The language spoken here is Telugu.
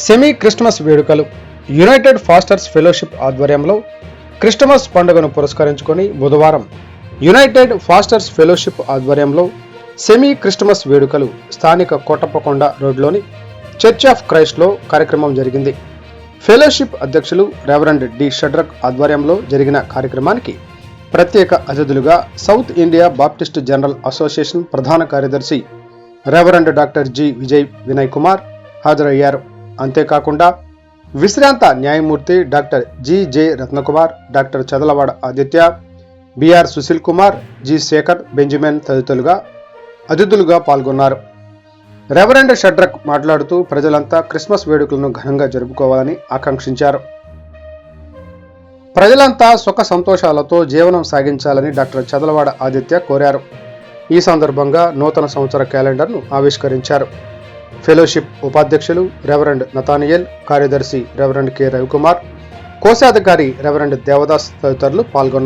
సెమీ క్రిస్టమస్ వేడుకలు యునైటెడ్ ఫాస్టర్స్ ఫెలోషిప్ ఆధ్వర్యంలో క్రిస్టమస్ పండుగను పురస్కరించుకొని బుధవారం యునైటెడ్ ఫాస్టర్స్ ఫెలోషిప్ ఆధ్వర్యంలో సెమీ క్రిస్టమస్ వేడుకలు స్థానిక కోటప్పకొండ రోడ్లోని చర్చ్ ఆఫ్ క్రైస్ట్లో కార్యక్రమం జరిగింది. ఫెలోషిప్ అధ్యక్షులు రెవరెండ్ డి షడ్రక్ ఆధ్వర్యంలో జరిగిన కార్యక్రమానికి ప్రత్యేక అతిథులుగా South India Baptist General Association ప్రధాన కార్యదర్శి reverend doctor G Vinay Kumar హాజరయ్యారు. అంతేకాకుండా విశ్రాంత న్యాయమూర్తి doctor G Ratnakumar, doctor Chadalavada Aditya, BR Sushil Kumar, G Shekhar Benjamin తదితరులుగా అతిథులుగా పాల్గొన్నారు. రెవరెండ్ షడ్రక్ మాట్లాడుతూ ప్రజలంతా క్రిస్మస్ వేడుకలను ఘనంగా జరుపుకోవాలని ఆకాంక్షించారు. ప్రజలంతా సుఖ సంతోషాలతో జీవనం సాగించాలని డాక్టర్ చదలవాడ ఆదిత్య కోరారు. ఈ సందర్భంగా నూతన సంవత్సర క్యాలెండర్ను ఆవిష్కరించారు. ఫెలోషిప్ ఉపాధ్యక్షులు రెవరెండ్ నతానియల్, కార్యదర్శి రెవరెండ్ కె రవికుమార్, కోశాధికారి రెవరెండ్ దేవదాస్ తదితరులు పాల్గొన్నారు.